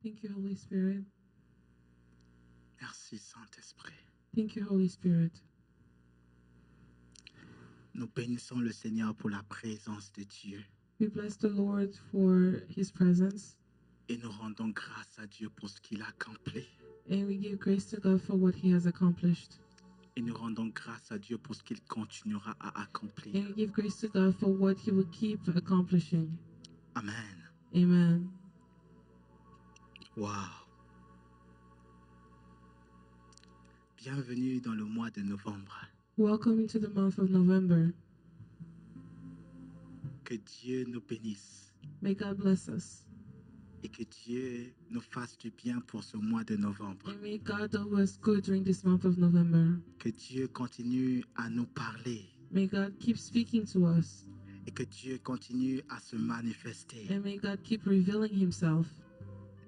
Thank you, Holy Spirit. Merci Saint-Esprit. Thank you, Holy Spirit. Nous bénissons le Seigneur pour la présence de Dieu. We bless the Lord for His presence, Et nous rendons grâce à Dieu pour ce qu'il a accompli. and we give grace to God for what He has accomplished. Et nous rendons grâce à Dieu pour ce qu'il continuera à accomplir. And we give grace to God for what He will keep accomplishing. Amen. Amen. Wow. Bienvenue dans le mois de novembre. Welcome into the month of November. Que Dieu nous bénisse May God bless us. et que Dieu nous fasse du bien pour ce mois de novembre. And may God do us good during this month of November. Que Dieu continue à nous parler May God keep speaking to us. et que Dieu continue à se manifester. And may God keep revealing Himself.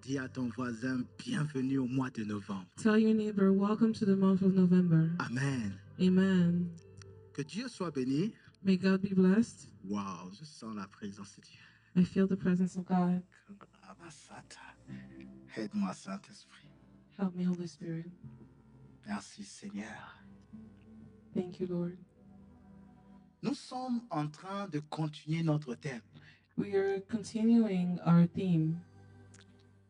Dis à ton voisin, bienvenue au mois de novembre. Tell your neighbor, welcome to the month of November. Amen. Amen. Que Dieu soit béni. May God be blessed. Wow, je sens la présence de Dieu. I feel the presence of God. Aide-moi, Saint-Esprit. Help me, Holy Spirit. Merci, Seigneur. Thank you, Lord. Nous sommes en train de continuer notre thème We are continuing our theme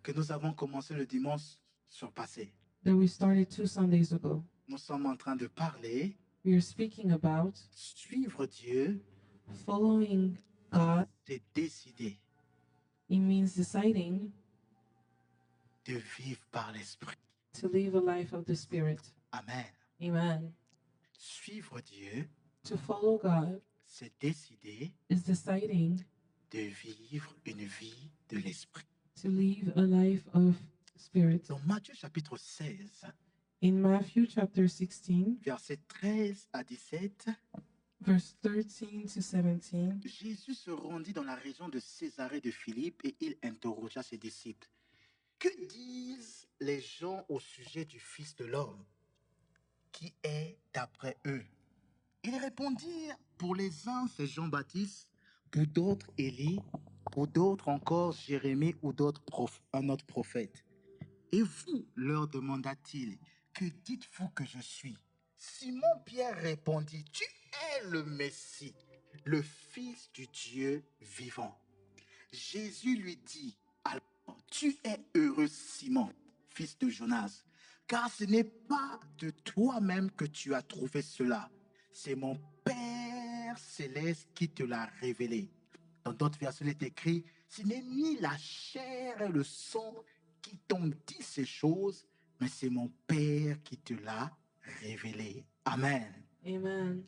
que nous avons commencé le dimanche surpassé. that we started 2 Sundays ago. Nous sommes en train de parler, We are speaking about suivre Dieu, following God. c'est décider It means deciding de vivre par l'Esprit. to live a life of the Spirit. Amen. Amen. Suivre Dieu, To follow God c'est décider is deciding de vivre une vie de l'Esprit. to live a life of Spirit. Dans Matthieu chapitre 16, In Matthew chapter 16, versets 13 à 17, verse 13 to 17, Jésus se rendit dans la région de Césarée de Philippe et il interrogea ses disciples. Que disent les gens au sujet du Fils de l'homme? Qui est d'après eux? Ils répondirent, pour les uns c'est Jean-Baptiste, pour d'autres Élie, pour d'autres encore Jérémie ou un autre prophète. Et vous, leur demanda-t-il, que dites-vous que je suis? Simon-Pierre répondit, tu es le Messie, le Fils du Dieu vivant. Jésus lui dit, alors, tu es heureux Simon, fils de Jonas, car ce n'est pas de toi-même que tu as trouvé cela, c'est mon Père céleste qui te l'a révélé. Dans d'autres versets, il est écrit, ce n'est ni la chair et le sang qui t'ont dit ces choses, mais c'est mon Père qui te l'a révélé. Amen. Amen.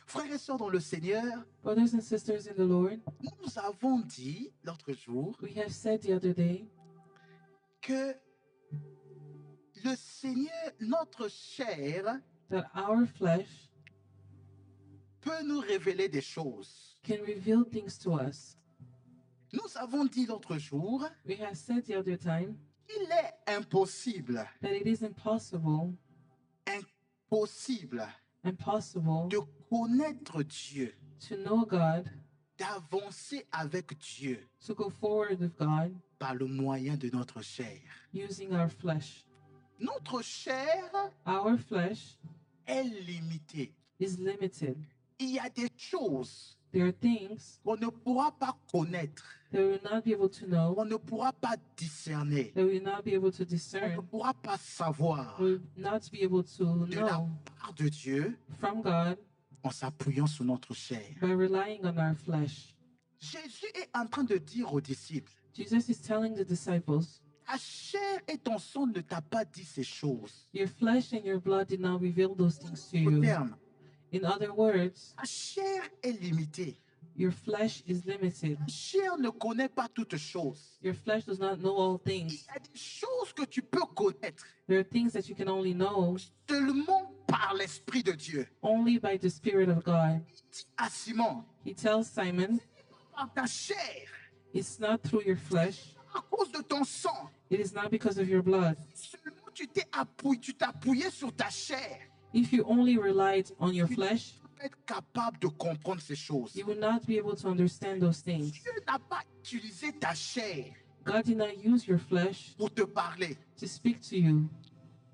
Frères et sœurs dans le Seigneur, Brothers and sisters in the Lord, nous avons dit l'autre jour we have said the other day que le Seigneur, notre chair, that our flesh peut nous révéler des choses. can reveal things to us. Nous avons dit l'autre jour We have said the other time qu'il est impossible that it is impossible de connaître Dieu, to know God, d'avancer avec Dieu to go forward with God par le moyen de notre chair. using our flesh. Notre chair Our flesh est limitée. is limited. Il y a des choses There are things qu'on ne pourra pas connaître, that we will not be able to know, on ne pourra pas discerner, that we will not be able to on ne discern, pourra pas savoir we will not be able to de la know part de Dieu from God en s'appuyant sur notre chair. by relying on our flesh. Jésus est en train de dire aux disciples, Jesus is telling the disciples, ta chair et ton sang ne t'a pas dit ces choses. your flesh and your blood did not reveal those things to Au you. terme, In other words, ta chair est limitée. your flesh is limited. Ta chair ne connaît pas toutes choses. Your flesh does not know all Il things. y a des choses que tu peux connaître There are things that you can only know seulement par l'Esprit de Dieu. only by the Spirit of God. Il dit à Simon, He tells Simon, par ta chair, it's not through your flesh, à cause de ton sang, it is not because of your blood. seulement tu t'es appuyé sur ta chair. If you only relied on your flesh, Tu peux être capable de comprendre ces choses. you will not be able to understand those things. Dieu n'a pas utilisé ta chair God did not use your flesh pour te parler. to speak to you.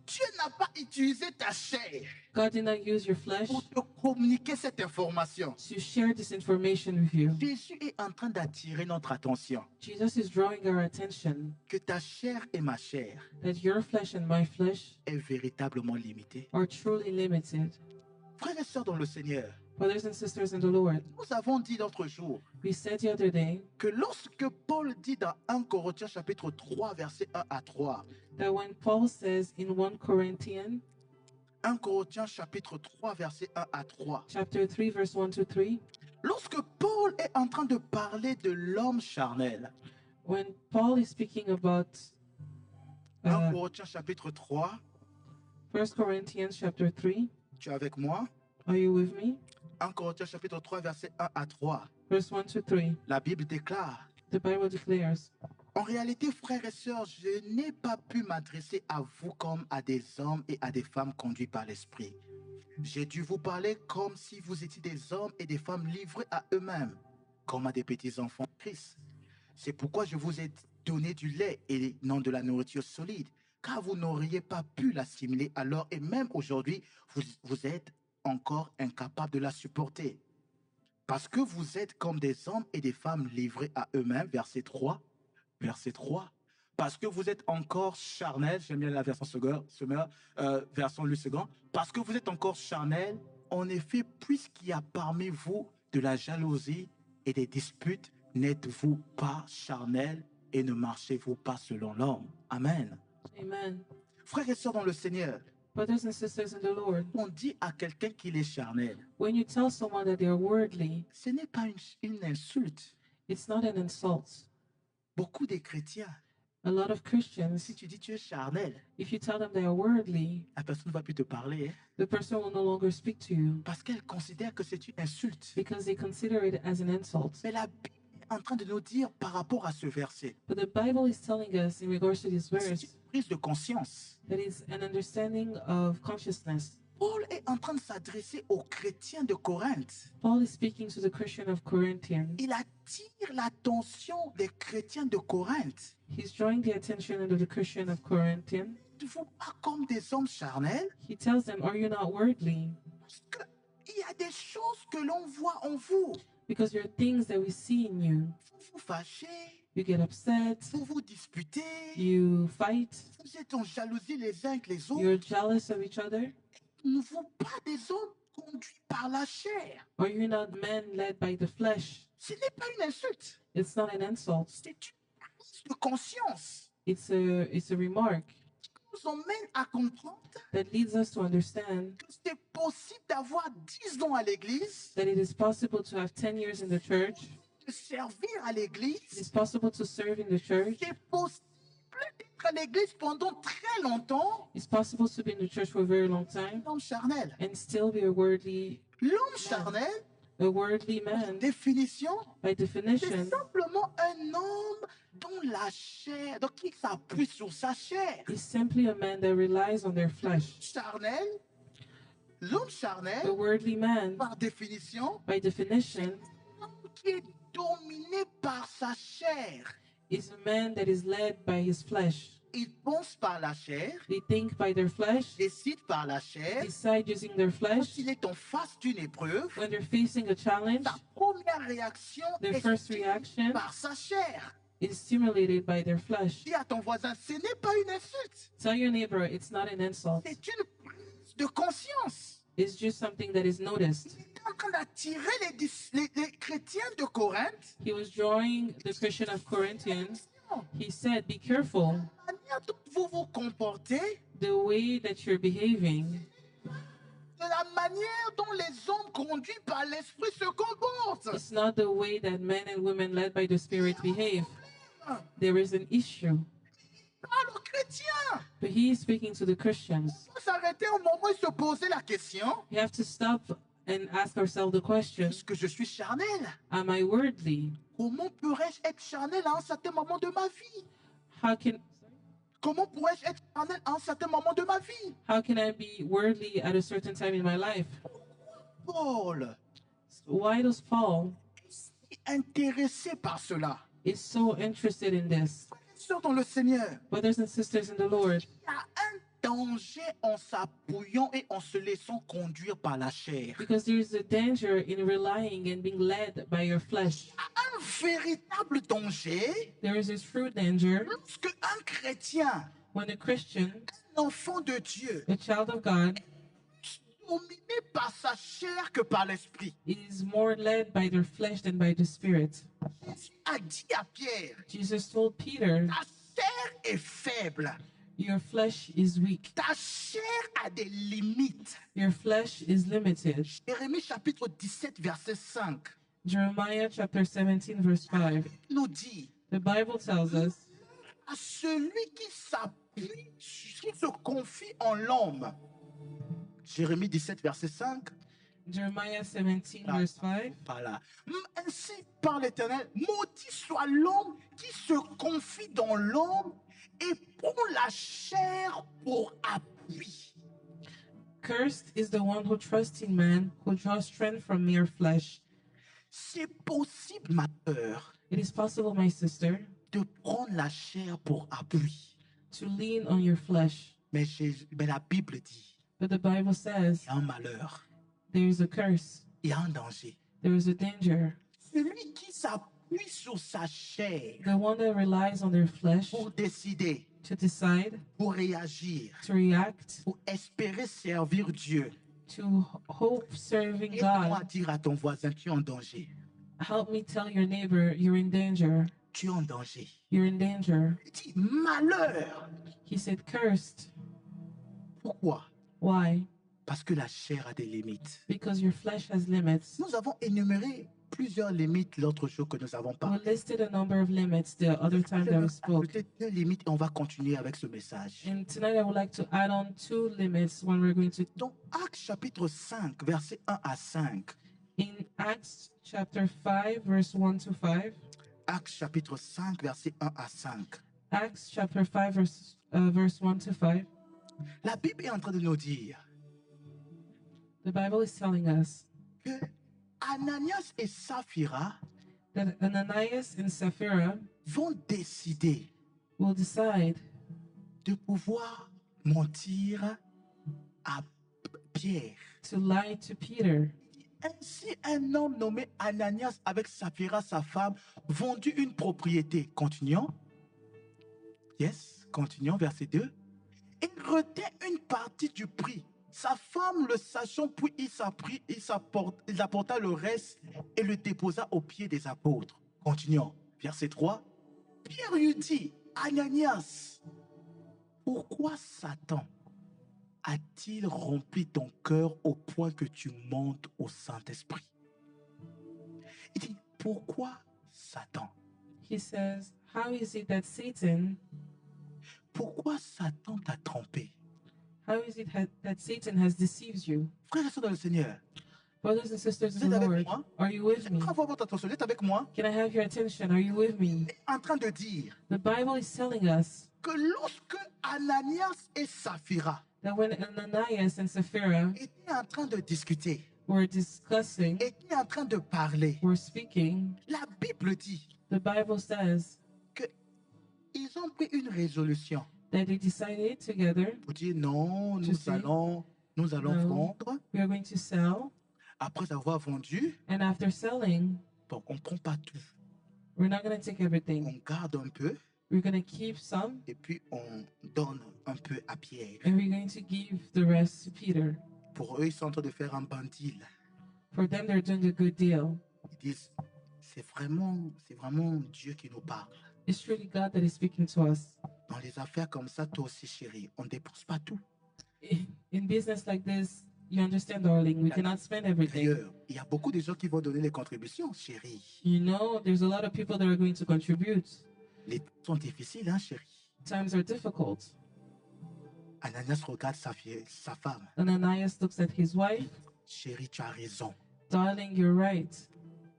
Dieu n'a pas utilisé ta chair God did not use your flesh pour te communiquer cette information. to share this information with you. Jésus est en train d'attirer notre attention. Jesus is drawing our attention Que ta chair et ma chair that your flesh and my flesh est véritablement limitée. are truly limited. Frères et sœurs dans le Seigneur, Brothers and sisters in the Lord, nous avons dit l'autre jour we said the other day que lorsque Paul dit dans 1 Corinthiens chapitre 3 verset 1 à 3, that when Paul says in 1 Corinthians 1 Corinthiens chapitre 3 verset 1 à 3, chapter 3 verse 1 to 3, lorsque Paul est en train de parler de l'homme charnel, when Paul is speaking about 1 Corinthiens chapitre 3, 1 Corinthians chapter 3, tu es avec moi? are you with me? 1 Corinthiens chapitre 3 verset 1 à 3, Verse 1 to 3, la Bible déclare: the Bible declares, en réalité, frères et sœurs, je n'ai pas pu m'adresser à vous comme à des hommes et à des femmes conduits par l'Esprit. J'ai dû vous parler comme si vous étiez des hommes et des femmes livrés à eux-mêmes, comme à des petits-enfants de Christ. C'est pourquoi je vous ai donné du lait et non de la nourriture solide, car vous n'auriez pas pu l'assimiler alors, et même aujourd'hui, vous êtes encore incapable de la supporter. Parce que vous êtes comme des hommes et des femmes livrés à eux-mêmes, verset 3. Verset 3. Parce que vous êtes encore charnel, j'aime bien la version version Louis II. Parce que vous êtes encore charnel, en effet, puisqu'il y a parmi vous de la jalousie et des disputes, n'êtes-vous pas charnel et ne marchez-vous pas selon l'homme? Amen. Amen. Frères et sœurs dans le Seigneur, Brothers and sisters in the Lord, on dit à quelqu'un qu'il est charnel, when you tell someone that they are worldly, ce n'est pas une insulte. it's not an insult. Beaucoup de chrétiens, A lot of Christians, si tu dis tu es charnel, if you tell them they are worldly, la personne ne va plus te parler, hein, the person will no longer speak to you parce qu'elle considère que c'est une insulte. because they consider it as an insult. Mais la Bible est en train de nous dire par rapport à ce verset, But the Bible is telling us in regards to this c'est verse une prise de conscience. that it's an understanding of consciousness. Paul est en train de s'adresser aux chrétiens de Corinthe. Paul is speaking to the Christian of Corinthians. Il attire l'attention des chrétiens de Corinthe. He's drawing the attention of the Christian of Corinthians. Ne vous pas comme des hommes charnels, He tells them, are you not worldly? parce qu'il y a des choses que l'on voit en vous. Because there are things that we see in you. Vous vous fâchez, You get upset, vous vous disputez, you fight, vous êtes en jalousie les uns avec les autres. you're jealous of each other. Ne vous pas des hommes conduits par la chair. Are you not men led by the flesh? Ce n'est pas une insulte, It's not an insult. c'est une prise de conscience It's a remark qui nous emmène à comprendre that leads us to understand que c'est possible d'avoir 10 ans à l'église, that it is possible to have 10 years in the church. de servir à It l'église. is possible to serve in the church. C'est possible d'être à l'église pendant très longtemps. It's possible to be in the church for a very long time L'homme charnel. and still be a worldly man. Définition, By c'est definition, simplement un homme dont la chair, donc qui s'appuie sur sa chair. is simply a man that relies on their flesh. Charnel, l'homme A charnel, worldly man, par définition, by definition, l'homme qui est dominé par sa chair. is a man that is led by his flesh. Il pense par la chair, They think by their flesh, décide par la chair. decide using their Quand flesh. il est en face d'une épreuve, When they're facing a challenge, sa première réaction their est first stimulée reaction par sa chair. is stimulated by their flesh. Dis à ton voisin, ce n'est pas une insulte, Tell your neighbor it's not an insult. c'est une prise de conscience. It's just something that is noticed. Il est en train d'attirer les chrétiens de Corinthe. He was drawing the Christian of Corinthians. He said, be careful La manière dont vous vous comportez, the way that you're behaving, de la manière dont les hommes conduits par l'esprit se comportent. it's not the way that men and women led by the Spirit behave. There is an issue. Parle aux chrétiens. But he is speaking to the Christians. Il faut s'arrêter au moment où il se posait la question, We have to stop and ask ourselves the question, est-ce que je suis charnel? am I worldly? Comment pourrais-je être charnel à un certain moment de ma vie? Comment pourrais-je être charnel à un certain moment de ma vie? How can I be worldly at a certain time in my life? Paul Why does Paul est intéressé par cela. is so interested in this? sœurs dans le Seigneur, Brothers and sisters in the Lord, il y a un danger en s'appuyant et en se laissant conduire par la chair. because there is a danger in relying and being led by your flesh. Un véritable danger There is this true danger lorsque un chrétien, when a Christian, un enfant de Dieu, a child of God, dominé par sa chair que par l'esprit. is more led by their flesh than by the Spirit. Jésus a dit à Pierre, Jesus told Peter, ta chair est faible, your flesh is weak. ta chair a des limites. Your flesh is limited. Jérémie chapitre 17 verset 5 Jeremiah chapter 17 verse 5. nous dit, The Bible tells us, à celui qui s'appuie, qui se confie en l'homme. Jérémie 17 verset 5, Jeremiah 17 verse 5. voilà. Ainsi par l'Éternel, maudit soit l'homme qui se confie dans l'homme et prend la chair pour appui. Cursed is the one who trusts in man, who draws strength from mere flesh. C'est possible, ma sœur, It is possible, my sister, de prendre la chair pour appui. to lean on your flesh. Mais, mais la Bible dit, But the Bible says il y a un malheur, there is a curse, il y a un danger. there is a danger. Celui qui s'appuie sur sa chair The one that relies on their flesh pour décider, to decide, pour réagir, to react, pour espérer servir Dieu. to hope serving Aide-moi à God. dire à ton voisin, tu es en danger. Help me tell your neighbor, you're in danger. Tu es en danger. You're in danger. Il dit malheur. He said, cursed. Pourquoi? Why? Parce que la chair a des limites. Because your flesh has limits. Nous avons énuméré plusieurs limites l'autre jour que nous avons We parlé. listed a number of limits the other time that we spoke. Ajouter deux limites et on va continuer avec ce message. And tonight I would like to add on 2 limits when we're going to, Donc, Actes chapitre 5, versets 1 à 5. in Acts chapter 5, verse 1 to 5. Actes chapitre 5, versets 1 à 5. Acts chapter 5, verse 1 to 5. La Bible est en train de nous dire The Bible is telling us que Ananias et Saphira that Ananias and Sapphira vont décider will decide de pouvoir mentir à Pierre. to lie to Peter. Ainsi, un homme nommé Ananias avec Saphira, sa femme, vendu une propriété. Continuons. Yes, continuons, verset 2. Il retint une partie du prix. Sa femme, le sachant, puis il apporta le reste et le déposa aux pieds des apôtres. Continuons. Verset 3. Pierre lui dit, Ananias, pourquoi Satan a-t-il rempli ton cœur au point que tu montes au Saint-Esprit? Il dit, pourquoi Satan? He says, how is it that Pourquoi Satan t'a trompé? that Satan has deceived you? Frères et sœurs dans le Seigneur, Brothers and sisters vous in êtes the avec Lord, moi? are you with me? J'aimerais avoir votre attention, vous êtes avec moi? Can I have your attention? Are you with me? Il est en train de dire The Bible is telling us que lorsque Ananias et Saphira that when Ananias and Sapphira étaient en train de discuter, were discussing, étaient en train de parler, were speaking, la Bible dit the Bible says qu'ils ont pris une résolution that they decided together, pour dire non, Tu sais, nous allons non. vendre. we are going to sell, Après avoir vendu, and after selling, bon, on ne prend pas tout. we're not going to take everything. On garde un peu We're going to keep some, et puis on donne un peu à Pierre. and we're going to give the rest to Peter. Pour eux, ils sont en train de faire un bandil. For them, they're doing a good deal. Ils disent, c'est vraiment Dieu qui nous parle. It's truly God that is speaking to us. Dans les affaires comme ça, toi aussi, chérie, on ne dépense pas tout. In business like this, you understand, darling, we cannot spend everything. D'ailleurs, il y a beaucoup de gens qui vont donner les contributions, chérie. You know, there's a lot of people that are going to contribute. Les temps sont difficiles, hein, chérie. Times are difficult. Ananias regarde sa femme. Ananias looks at his wife. Chérie, tu as raison. Darling, you're right.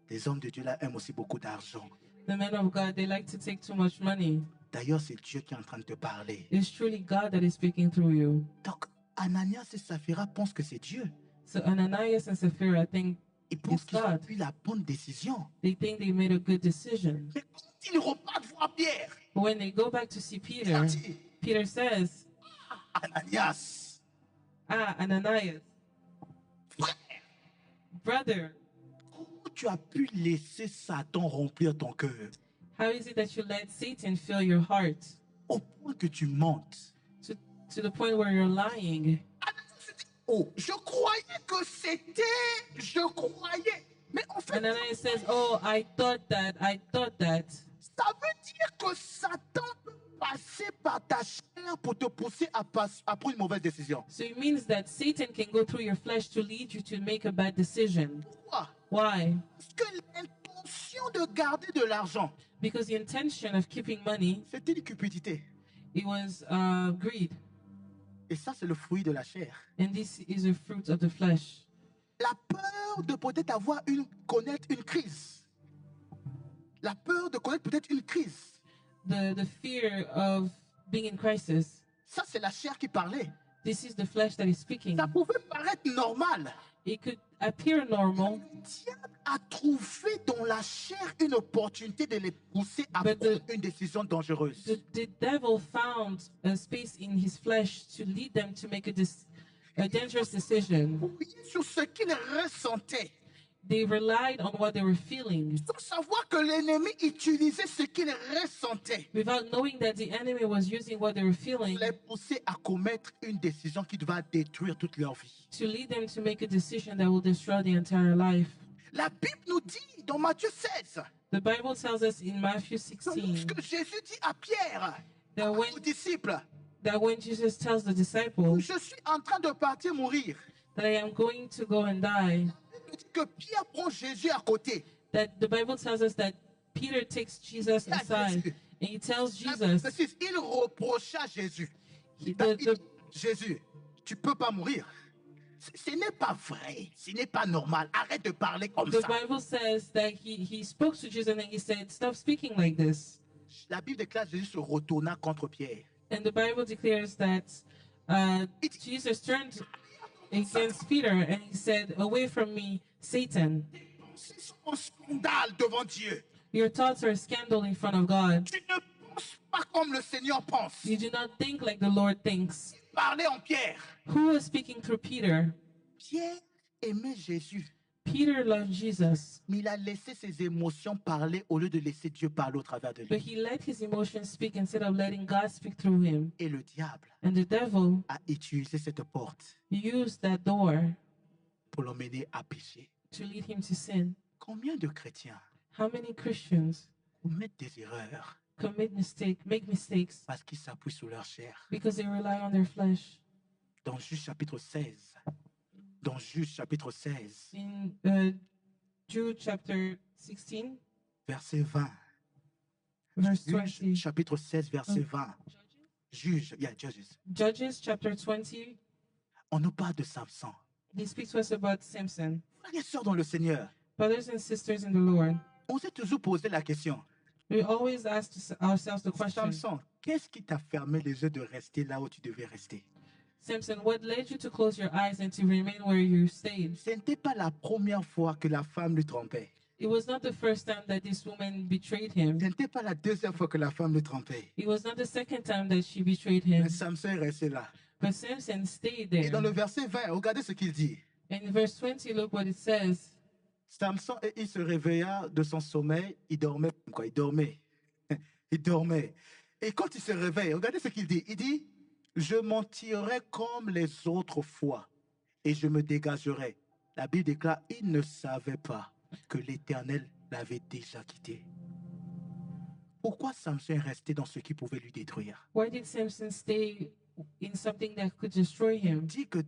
Les hommes de Dieu là aiment aussi beaucoup d'argent. The men of God, they like to take too much money. D'ailleurs, c'est Dieu qui est en train de te parler. It's truly God that is speaking through you. Donc, Ananias et Saphira pensent que c'est Dieu. So Ananias and Sapphira think Ils pensent It's qu'ils ont God. pris la bonne décision. they made a good decision. Mais quand ils repartent voir voir Pierre, When they go back to see il Peter, a dit, Peter says, Ananias, Ananias, frère, brother, comment tu as pu laisser Satan remplir ton cœur how is it that you let Satan fill your heart au point que tu mentes? to, to the point where you're lying? Ananias se dit, oh, je croyais que c'était, je croyais. Mais en fait, Ananias says, oh, I thought that. ça veut dire que Satan peut passer par ta chair pour te pousser à prendre une mauvaise décision. So it means that Satan can go through your flesh to lead you to make a bad decision. Pourquoi? Why? Parce que l'intention de garder de l'argent, Because the intention of keeping money, c'était une cupidité. it was greed. Et ça, c'est le fruit de la chair. And this is a fruit of the flesh. La peur de peut-être connaître une crise. La peur de connaître peut-être une crise. The fear of being in crisis. Ça, c'est la chair qui parlait. This is the flesh that is speaking. Ça pouvait paraître normal. It could appear normal, Le diable a trouvé dans la chair une opportunité de les pousser à But prendre une décision dangereuse. the devil found a space in his flesh to lead them to make a dangerous decision. Appuyé sur ce qu'ils ressentaient, They relied on what they were feeling sans savoir que l'ennemi utilisait ce qu'ils ressentaient without knowing that the enemy was using what they were feeling pour les pousser à commettre une décision qui va détruire toute leur vie. to lead them to make a decision that will destroy the entire life. La Bible nous dit dans Matthieu 16, The Bible tells us in Matthew que 16 lorsque Jésus dit à Pierre, that aux disciples, when Jesus tells the disciples je suis en train de partir mourir, that I am going to go and die, il dit que Pierre prend Jésus à côté. that the Bible tells us that Peter takes Jesus Yeah, aside Jesus. and he tells La Bible Jesus, précise, il reprocha Jésus. the, Il the, dit, Jésus, tu peux pas mourir. Ce n'est pas vrai, ce n'est pas normal. Arrête de parler comme the ça. Bible says that he spoke to Jesus and he said, stop speaking like this. La Bible déclare Jésus se retourna contre Pierre. And the Bible declares that Jesus turned against Peter and he said, away from me, Satan. C'est un scandale devant Dieu. Your thoughts are a scandal in front of God. Tu ne penses pas comme le Seigneur pense. You do not think like the Lord thinks. Parlez en Pierre. Who was speaking through Peter? Pierre aimait Jésus, Peter loved Jesus, mais il a laissé ses émotions parler au lieu de laisser Dieu parler au travers de but lui. he let his emotions speak instead of letting God speak through him. Et le diable And the devil a utilisé cette porte used that door pour l'emmener à pécher. to lead him to sin. Combien de chrétiens How many Christians commettent des erreurs make mistakes parce qu'ils s'appuient sur leur chair? because they rely on their flesh? Dans Juge chapitre 16, dans Juge chapitre 16, In Jude chapter 16, verset 20. verse Juge 20. chapitre 16, verset 20. Juge, yeah, Judges. Judges chapter 20, On nous parle de Samson. he speaks to us about Samson. Frères et sœurs dans le Seigneur, Brothers and sisters in the Lord, on s'est toujours posé la question. we always ask ourselves the question, Samson, qu'est-ce qui t'a fermé les yeux de rester là où tu devais rester? Samson, what led you to close your eyes and to remain where you stayed? Ce n'était pas la première fois que la femme lui trompait. It was not the first time that this woman betrayed him. Ce n'était pas la deuxième fois que la femme lui trompait. It was not the second time that she betrayed him. Mais Samson est resté là. But Samson stayed Et dans le there. verset 20, regardez ce qu'il dit. In verse 20, look what it says. Samson, il se réveilla de son sommeil, il dormait, quoi, il dormait. Il dormait. Et quand il se réveille, regardez ce qu'il dit. Il dit, je m'en tirerai comme les autres fois et je me dégagerai. La Bible déclare, il ne savait pas que l'Éternel l'avait déjà quitté. Pourquoi Samson est resté dans ce qui pouvait lui détruire? Why did Samson stay in something that could destroy him? Il dit que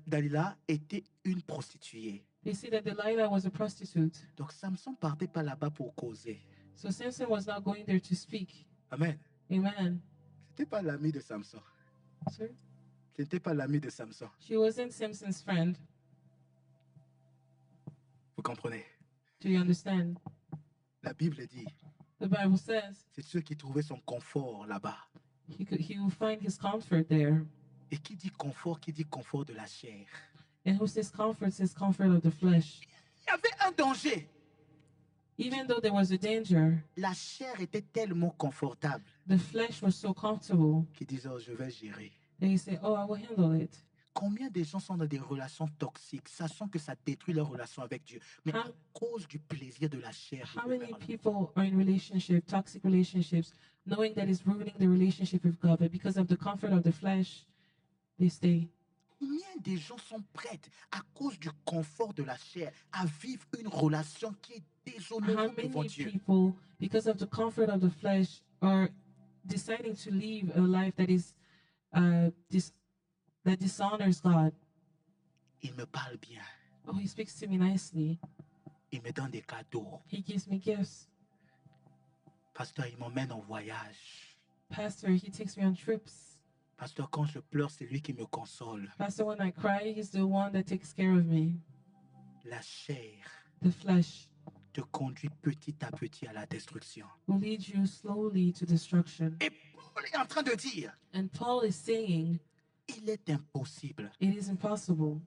Dalila était une prostituée. They say that Delilah was a prostitute. Donc Samson partait pas là-bas pour causer. So Samson was not going there to speak. Amen. Amen. Ce n'était pas l'ami de Samson. Sir? Ce n'était pas l'ami de Samson. She wasn't Samson's friend. Vous comprenez? Do you understand? La Bible dit, The Bible says c'est ceux qui trouvaient son confort là-bas. he will find his comfort there. Et qui dit confort de la chair. And who says comfort of the flesh. Il y avait un danger. Even though there was a danger, La chair était tellement confortable the flesh was so comfortable qu'il disait, oh, je vais gérer. that he said, "Oh, I will handle it." Combien de gens sont dans des relations toxiques, sachant que ça détruit leur relation avec Dieu, mais à How- cause du plaisir de la chair. How many people are in relationship, toxic relationships, knowing that it's ruining the relationship with God, but because of the comfort of the flesh, they stay? Combien de gens sont prêts, à cause du confort de la chair, à vivre une relation qui est How déshonorable devant many Dieu? people, because of the comfort of the flesh, are deciding to live a life that is that dishonors God? Il me parle bien, Oh, he speaks to me nicely. il me donne des cadeaux. He gives me gifts. Pasteur, il m'emmène en voyage. Pastor, he takes me on trips. Pasteur, quand je pleure, c'est lui qui me console. Pastor, when I cry, he's the one that takes care of me. La chair The flesh te conduit petit à petit à la destruction. will lead you slowly to destruction. Et Paul est en train de dire, And Paul is saying il est impossible it is impossible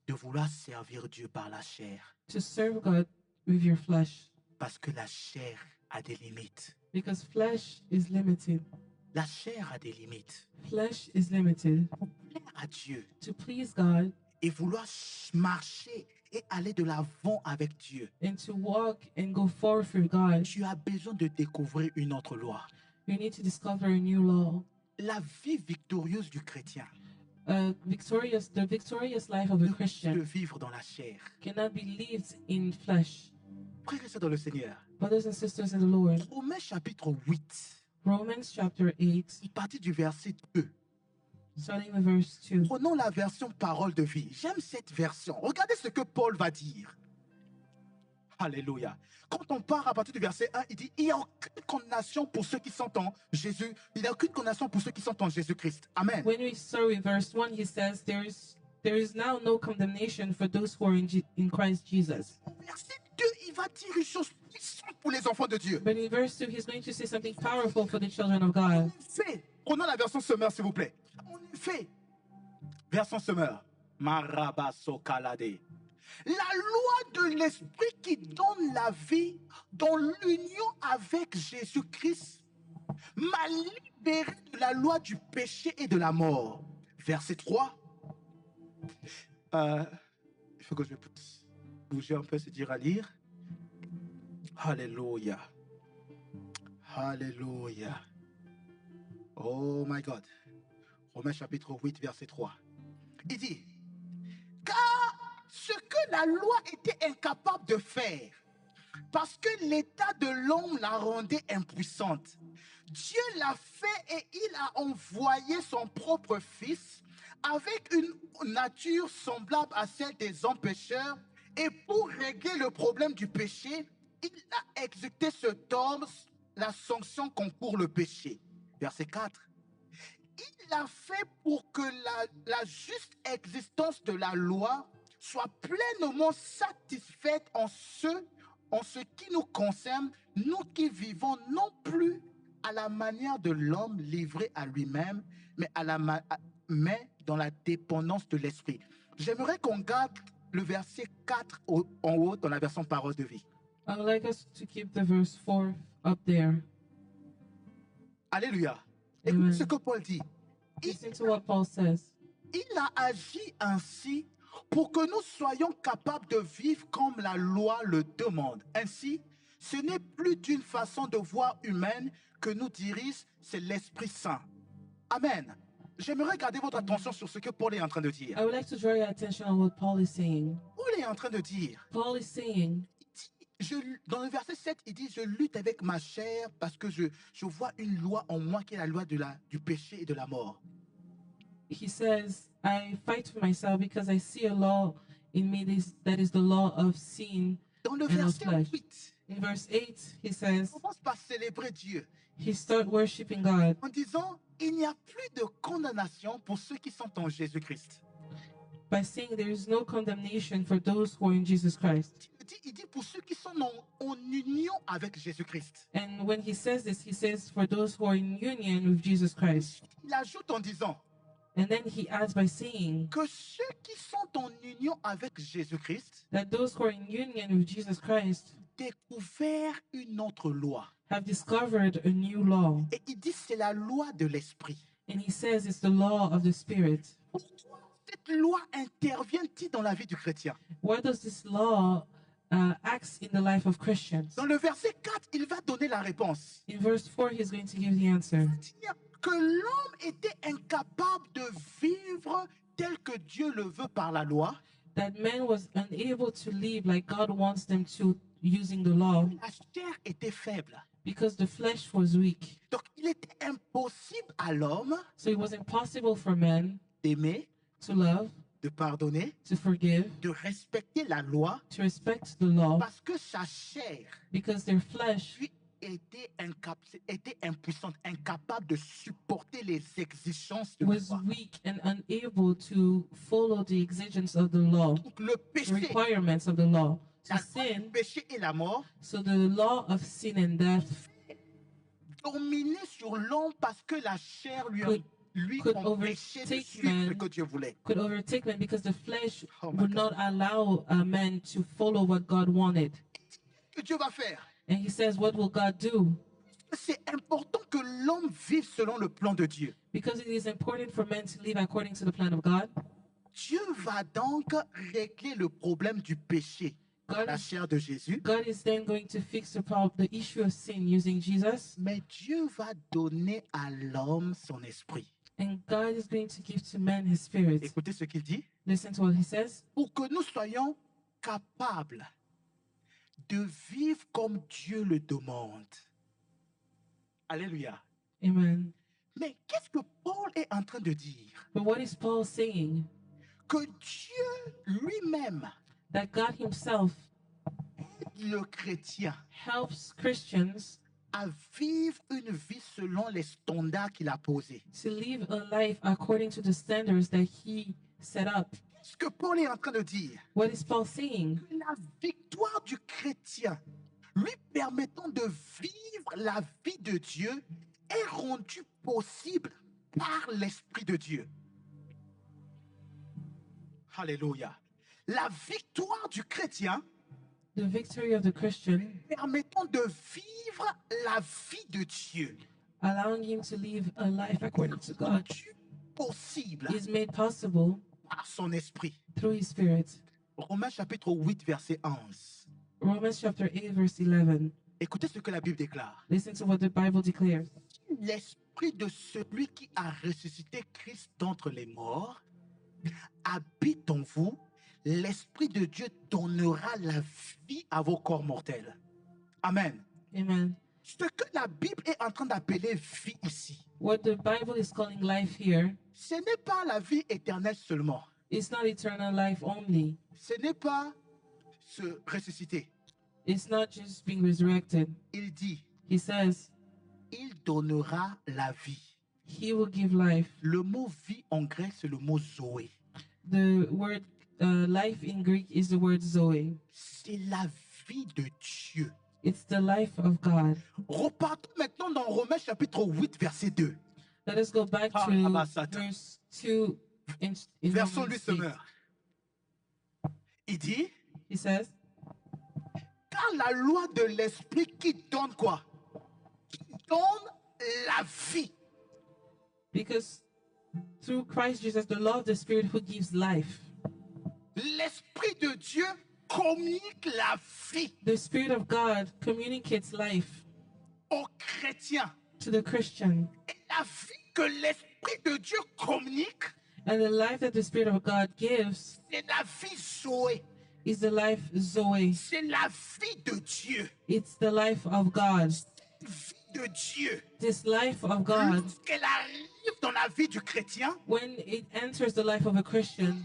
de vouloir servir Dieu par la chair, to serve God with your flesh parce que la chair a des limites. because flesh is limited. La chair a des limites. Flesh is limited. Pour plaire à Dieu To please God et vouloir marcher et aller de l'avant avec Dieu, and to walk and go forward with God, tu as besoin de découvrir une autre loi. you need to discover a new law. La vie victorieuse du chrétien, The victorious life of a ne peut Christian vivre dans la chair. cannot be lived in flesh. Frères et sœurs dans le Seigneur, Brothers and sisters in the Lord, Romains chapitre 8, Romans chapter 8, à partir du verset 2. starting with verse 2. Prenons la version parole de vie. J'aime cette version. Regardez ce que Paul va dire. Alléluia. Quand on part à partir du verset 1, il dit, il n'y a aucune condamnation pour ceux qui sont en Jésus. Il n'y a aucune condamnation pour ceux qui sont en Jésus-Christ. Amen. When we start with verse 1, he says, there is now no condemnation for those who are in Christ Jesus. Au verset 2, il va dire une chose puissante pour les enfants de Dieu. But in verse 2, he's going to say something powerful for the children of God. En effet, prenons la version Semeur, s'il vous plaît. En effet, version Semeur. Marabaso kalade. La loi de l'esprit qui donne la vie dans l'union avec Jésus-Christ m'a libéré de la loi du péché et de la mort. Verset 3. Il faut que je puisse bouger un peu, c'est dire à lire. Alléluia. Alléluia. Oh my God. Romains chapitre 8, verset 3. Il dit, car ce que la loi était incapable de faire, parce que l'état de l'homme la rendait impuissante, Dieu l'a fait et il a envoyé son propre Fils avec une nature semblable à celle des hommes pécheurs. Et pour régler le problème du péché, il a exécuté cet homme la sanction qu'encourt le péché. Verset 4. Il l'a fait pour que la juste existence de la loi soit pleinement satisfaite en ce qui nous concerne, nous qui vivons non plus à la manière de l'homme livré à lui-même, mais dans la dépendance de l'esprit. J'aimerais qu'on garde le verset 4 en haut dans la version parole de vie. I would like us to keep the verse 4 up there. Alléluia. Amen. Écoutez ce que Paul dit. Listen to what Paul says. Il a agi ainsi pour que nous soyons capables de vivre comme la loi le demande. Ainsi, ce n'est plus d'une façon de voir humaine que nous dirige, c'est l'Esprit Saint. Amen. J'aimerais garder votre attention sur ce que Paul est en train de dire. I would like to draw your attention on what Paul is saying. Paul est en train de dire, Paul is saying, dans le verset 7, il dit, je lutte avec ma chair parce que je vois une loi en moi qui est la loi du péché et de la mort. he says, I fight for myself because I see a law in me that is the law of sin. Dans le And of verset flesh. 8, In verse 8, he says, on commence par célébrer Dieu he start worshiping God en disant, il n'y a plus de condamnation pour ceux qui sont en Jésus-Christ. by saying there is no condemnation for those who are in Jesus Christ. Il dit pour ceux qui sont en union avec Jésus-Christ. And when he says this, he says for those who are in union with Jesus Christ. Il ajoute en disant And then he adds by saying que ceux qui sont en union avec Jésus-Christ that those who are in union with Jesus Christ découvert une autre loi. have discovered a new law. Et il dit c'est la loi de l'esprit. And he says it's the law of the Spirit. Pourquoi cette loi intervient-il dans la vie du chrétien? Why does this law act in the life of Christians? Dans le verset 4, il va donner la réponse. In verse 4, he's going to give the answer. C'est-à-dire que l'homme était incapable de vivre tel que Dieu le veut par la loi. That man was unable to live like God wants them to using the law La chair était faible. because the flesh was weak. Donc il était impossible à l'homme So it was impossible for man d'aimer, to love, de pardonner, to forgive, de respecter la loi to respect the law parce que sa chair because their flesh lui était impuissante, incapable de supporter les exigences de la was loi. weak and unable to follow the exigence of the law, Donc le the péché, requirements of the law. So la loi du sin, péché et la mort so the law of sin and death dominait sur l'homme parce que la chair lui could empêchait de overtake suivre ce man. que Dieu voulait. could overtake man because the flesh Oh my would God. not allow a man to follow what God wanted. Que Dieu va faire? And he says, what will God do? C'est important que l'homme vive selon le plan de Dieu. Because it is important for men to live according to the plan of God. Dieu va donc régler le problème du péché par God la is, chair de Jésus, God is then going to fix the issue of sin using Jesus. mais Dieu va donner à l'homme son esprit. And God is going to give to man his spirit. Écoutez ce qu'il dit. Listen to what he says. Pour que nous soyons capables de vivre comme Dieu le demande. Alléluia. Amen. Mais qu'est-ce que Paul est en train de dire? But what is Paul saying? Que Dieu lui-même, That God himself le chrétien, helps Christians à vivre une vie selon les standards qu'il a posés. to live a life according to the standards that he set up. Ce que Paul est en train de dire, What is Paul saying? la victoire du chrétien lui permettant de vivre la vie de Dieu est rendue possible par l'Esprit de Dieu. Alléluia. La victoire du chrétien The victory of the Christian, permettant de vivre la vie de Dieu allowing him to live a life according to God, rendue possible is made possible par son esprit. through his spirit. Romains chapitre 8, verset 11. Romans chapter 8, verse 11. Écoutez ce que la Bible déclare. Listen to what the Bible declares. L'esprit de celui qui a ressuscité Christ d'entre les morts habite en vous. L'Esprit de Dieu donnera la vie à vos corps mortels. Amen. Amen. Ce que la Bible est en train d'appeler vie ici, What the Bible is calling life here ce n'est pas la vie éternelle seulement. is not eternal life only. Ce n'est pas se ressusciter. It's not just being resurrected. Il dit, He says il donnera la vie. he will give life. Le mot vie en grec, c'est le mot zoé. The word life in Greek is the word Zoe. C'est la vie de Dieu. It's the life of God. Repartons maintenant dans Romains chapitre 8, verset 2. Let us go back Ah, to Abasata. verse 2 in Version lui Romans 8. semeur. Il dit, He says, car la loi de l'esprit qui donne quoi? Qui donne la vie. because through Christ Jesus, the law of the Spirit who gives life, L'esprit de Dieu communique la vie the Spirit of God communicates life aux chrétiens. to the Christian. Et la vie que l'esprit de Dieu communique, And the life that the Spirit of God gives c'est la vie Zoé. is the life Zoe. C'est la vie de Dieu. It's the life of God. Vie de Dieu. This life of God, Lorsqu'elle arrive dans la vie du chrétien, when it enters the life of a Christian,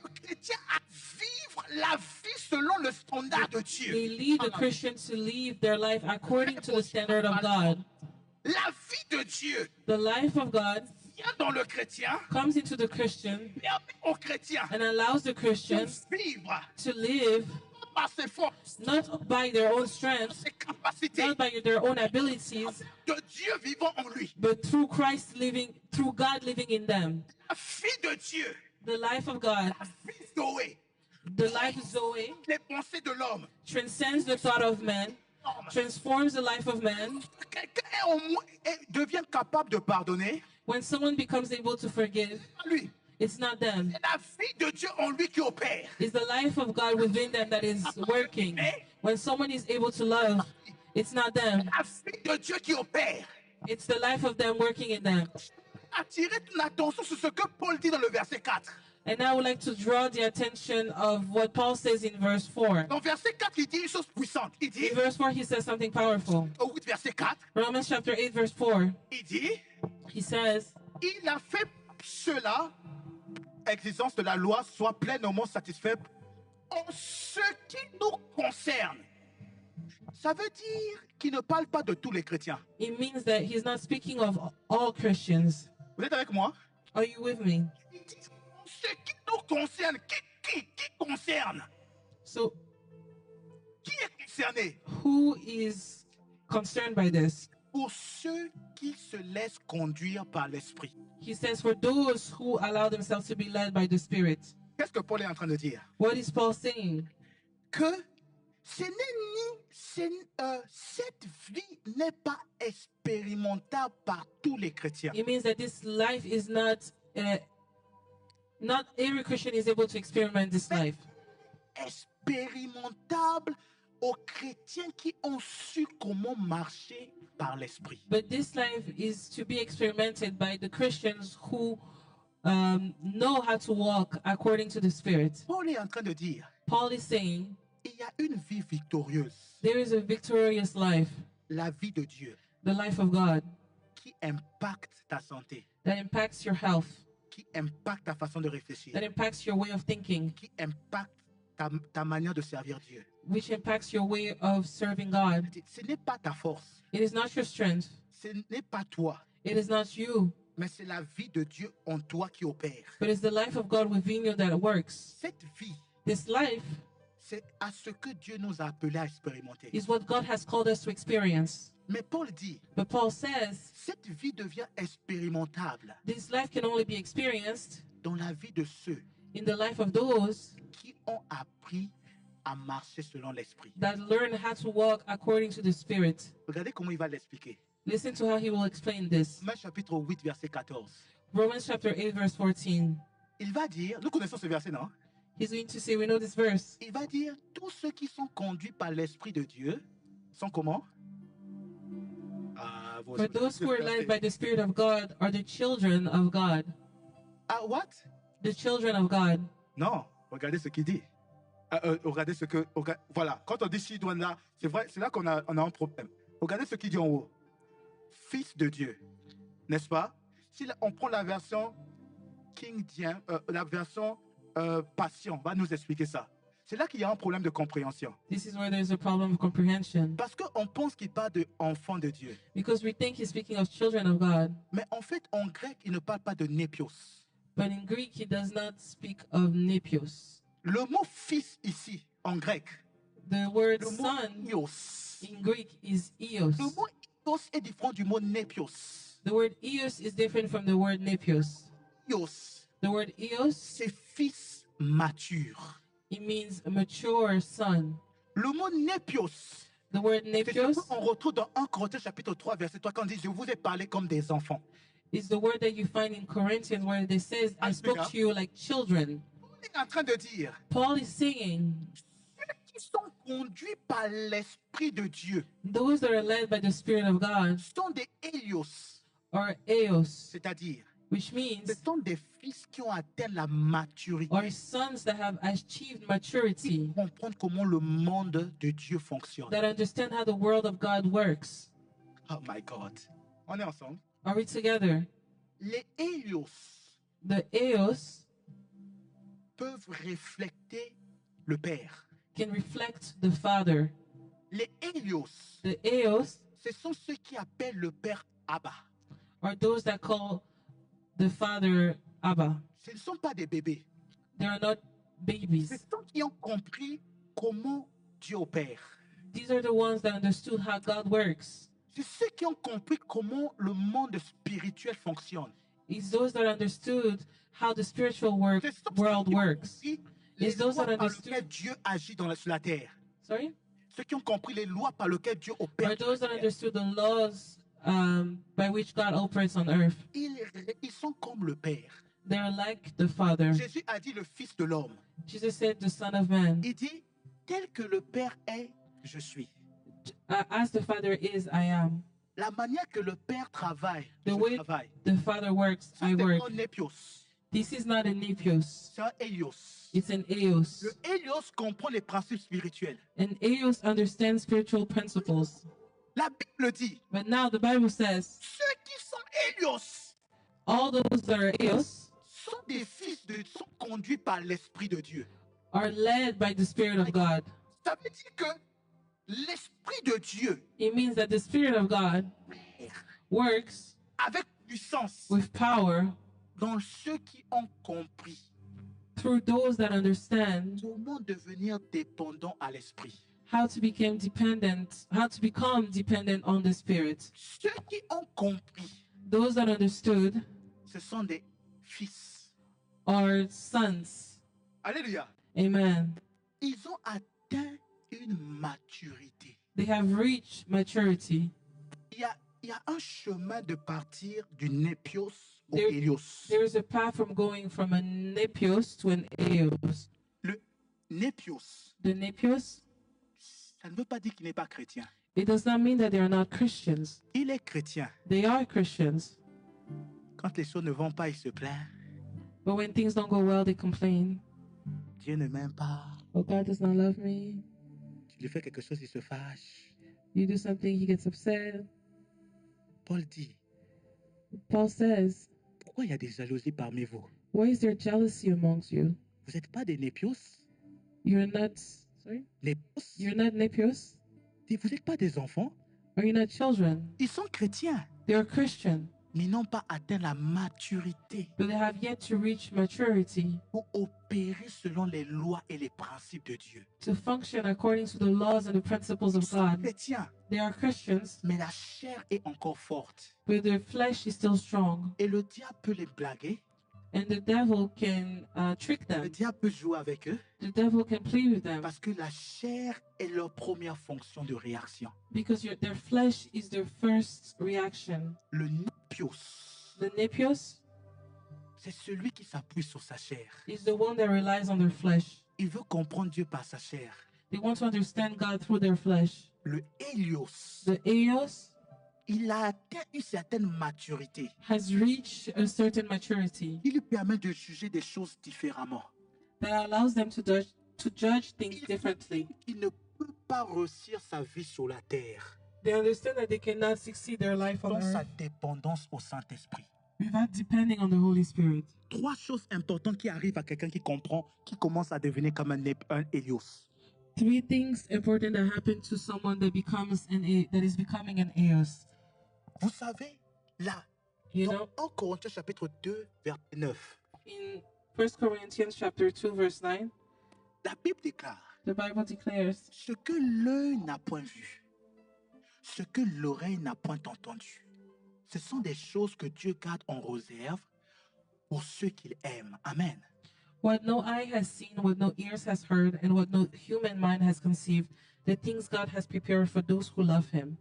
le chrétien à vivre la vie selon le standard de Dieu. they lead the Christian to live their life according to the standard of God. La vie de Dieu The life of God vient dans le chrétien, comes into the Christian permet au chrétien and allows the de Christian vivre to live par ses forces, not by their own strength, ses capacités, not by their own abilities, de Dieu vivant en lui. but through Christ living, through God living in them. La vie de Dieu, The life of God, la vie Zoé, The life Zoe les pensées de l'homme. transcends the thought of man, transforms the life of man. Quelqu'un est au moins, devient capable de pardonner. When someone becomes able to forgive, Pas lui. it's not them. C'est la vie de Dieu en lui qui opère. It's the life of God within them that is working. When someone is able to love, it's not them. La vie de Dieu qui opère. It's the life of them working in them. Attirez ton attention sur ce que Paul dit dans le verset 4. And I would like to draw the attention of what Paul says in verse 4. Dans verset 4, il dit une chose puissante. Il dit, In verse 4, he says something powerful. au 8 verset 4, Romans chapter 8, verse 4, il dit, he says, il a fait cela, l'existence de la loi soit pleinement satisfaite en ce qui nous concerne. Ça veut dire qu'il ne parle pas de tous les chrétiens. it means that he's not speaking of all Christians. Vous êtes avec moi? Are you with me? Il dit en ce qui nous concerne. Qui concerne? So, Qui est concerné? who is concerned by this? Pour ceux qui se laissent conduire par l'esprit. He says, for those who allow themselves to be led by the Spirit. Qu'est-ce que Paul est en train de dire? What is Paul saying? Que ce n'est cette vie n'est pas expérimentable par tous les chrétiens. It means that this life is not every Christian is able to experiment this life. Expérimentable aux chrétiens qui ont su comment marcher par l'esprit. But this life is to be experimented by the Christians who know how to walk according to the Spirit. Paul est en train de dire, Paul is saying il y a une vie victorieuse, there is a victorious life, la vie de Dieu, the life of God, qui impacte ta santé, that impacts your health, qui impacte ta façon de réfléchir, that impacts your way of thinking, qui impacte ta manière de servir Dieu. which impacts your way of serving God. Ce n'est pas ta force, It is not your strength, ce n'est pas toi, it is not you, mais c'est la vie de Dieu en toi qui opère. but it's the life of God within you that works. Cette vie, This life c'est à ce que Dieu nous a appelés à expérimenter. is what God has called us to experience. Mais Paul dit, But Paul says cette vie devient expérimentable this life can only be experienced dans la vie de ceux in the life of those qui ont appris à marcher selon l'esprit. that learn how to walk according to the Spirit. Regardez comment il va l'expliquer. Listen to how he will explain this. Romains chapitre 8, verset 14. Romans chapter 8, verse 14. Il va dire, nous connaissons ce verset, non? He's going to say, we know this verse. Il va dire, tous ceux qui sont conduits par l'Esprit de Dieu sont comment? Ah, vous- For those who are led by the Spirit of God are the children of God. Ah, what? The children of God. Non, regardez ce qu'il dit. Regardez ce que... voilà, quand on dit children là, c'est vrai, c'est là qu'on a un problème. Regardez ce qu'il dit en haut. Fils de Dieu, n'est-ce pas? Si on prend la version King James, la version Passion, va nous expliquer ça. C'est là qu'il y a un problème de compréhension. This is where there's a problem of comprehension. Parce qu'on pense qu'il parle d'enfants de Dieu. Because we think he's speaking of children of God. Mais en fait, en grec, il ne parle pas de népios. But in Greek, he does not speak of nepios. Le mot fils ici, en grec, The word le mot son ios. in Greek is eos. Le mot ios est différent du mot népios. The word eos is different from the word nepios. Ios, The word eos, c'est fils mature. it means a mature son. Le mot népios, The word c'est ce nepios qu'on retrouve dans 1 Corinthiens chapitre 3, verset 3, quand on dit « Je vous ai parlé comme des enfants is the word that you find in Corinthians where it says, I spoke to you like children. ». On est en train de dire, Paul is saying, ceux qui sont conduits par l'Esprit de Dieu those that are led by the Spirit of God sont des hélios, are eos, c'est-à-dire, which ce means sont des fils qui ont atteint la maturité. are sons that have achieved maturity, Comprendre comment le monde de Dieu fonctionne. that understand how the world of God works. Oh my God. On est ensemble. Are we together? Les hélios The eos peuvent refléter le Père. can reflect the Father. Les hélios, The eos ce sont ceux qui appellent le Père Abba. are those that call the Father Abba. Ce ne sont pas des bébés. They are not babies. Ce sont qui ont compris comment Dieu opère. These are the ones that understood how God works. C'est ceux qui ont compris comment le monde spirituel fonctionne. It's those that understood how the spiritual Ce sont ceux world qui ont works. compris les It's those lois that par understood. lesquelles Dieu agit sur la terre. Sorry? Ceux qui ont compris les lois par lesquelles Dieu opère Are sur la those that terre. understood the laws by which God operates on earth. Ils sont comme le Père. They're like the Father. Jésus a dit le Fils de l'homme. Jesus said, the Son of Man. Il dit, tel que le Père est, je suis. As the Father is, I am. La manière que le Père travaille, The je way travaille. the Father works, I C'est work. un népios. This is not an nepios. C'est un hélios. It's an eos. Le hélios comprend les principes spirituels. An eos understands spiritual principles. La Bible dit, But now the Bible says, ceux qui sont hélios all those that are eos sont des fils de, sont conduits par l'Esprit de Dieu. are led by the Spirit of God. Ça veut dire que l'Esprit de Dieu, It means that the Spirit of God works avec puissance, with power dans ceux qui ont compris through those that understand comment devenir dépendant à l'Esprit. how to become dependent on the Spirit. Ceux qui ont compris, Those that understood ce sont des fils. are sons. Alléluia. Amen. Ils ont atteint une maturité. They have reached maturity. Il y a un chemin de partir du népios au There- hélios. There is a path from going from a nepios to an eos. Le népios, The nepios, ça ne veut pas dire qu'il n'est pas chrétien. it does not mean that they are not Christians. Il est chrétien. They are Christians. Quand les choses ne vont pas, il se plaint. But when things don't go well, they complain. Dieu ne m'aime pas. Oh, God does not love me. Tu lui fais quelque chose, il se fâche. You do something, he gets upset. Paul dit, Paul says, pourquoi il y a des jalousies parmi vous? why is there jealousy amongst you? Vous n'êtes pas des népios? You're not, sorry? Népios? You're not nepios? Vous n'êtes pas des enfants? Are you not children? Ils sont chrétiens, They are Christian, mais ils n'ont pas atteint la maturité but they have yet to reach maturity pour opérer selon les lois et les principes de Dieu. to function according to the laws and the principles Ils of sont God. chrétiens, They are Christians, mais la chair est encore forte. but their flesh is still strong. Et le diable peut les blaguer, And the devil can trick le them. diable peut jouer avec eux, The devil can play with them parce que la chair est leur première fonction de réaction. because their flesh is their first reaction. Le népios, The nepios c'est celui qui s'appuie sur sa chair. is the one that relies on their flesh. Il veut comprendre Dieu par sa chair. They want to understand God through their flesh. Le hélios, The eos il a atteint une certaine maturité. has reached a certain maturity Il lui permet de juger des choses différemment. that allows them to judge things differently. Il ne peut pas réussir sa vie sur la terre They understand that they cannot succeed their life on sans sa earth dépendance au Saint-Esprit. without depending on the Holy Spirit. Trois choses importantes qui arrivent à quelqu'un qui comprend, qui commence à devenir comme un hélios. 3 things important that happen to someone that that is becoming an eos. Vous savez, là, You dans know, 1 Corinthiens chapitre 2, verset 9, in 1 Corinthians chapter 2 verse 9, la Bible déclare the Bible declares, ce que l'œil n'a point vu, ce que l'oreille n'a point entendu. Ce sont des choses que Dieu garde en réserve pour ceux qu'il aime. Amen. what no eye has seen, what no ears has heard, and what no human mind has conceived, the things God has prepared for those who love him.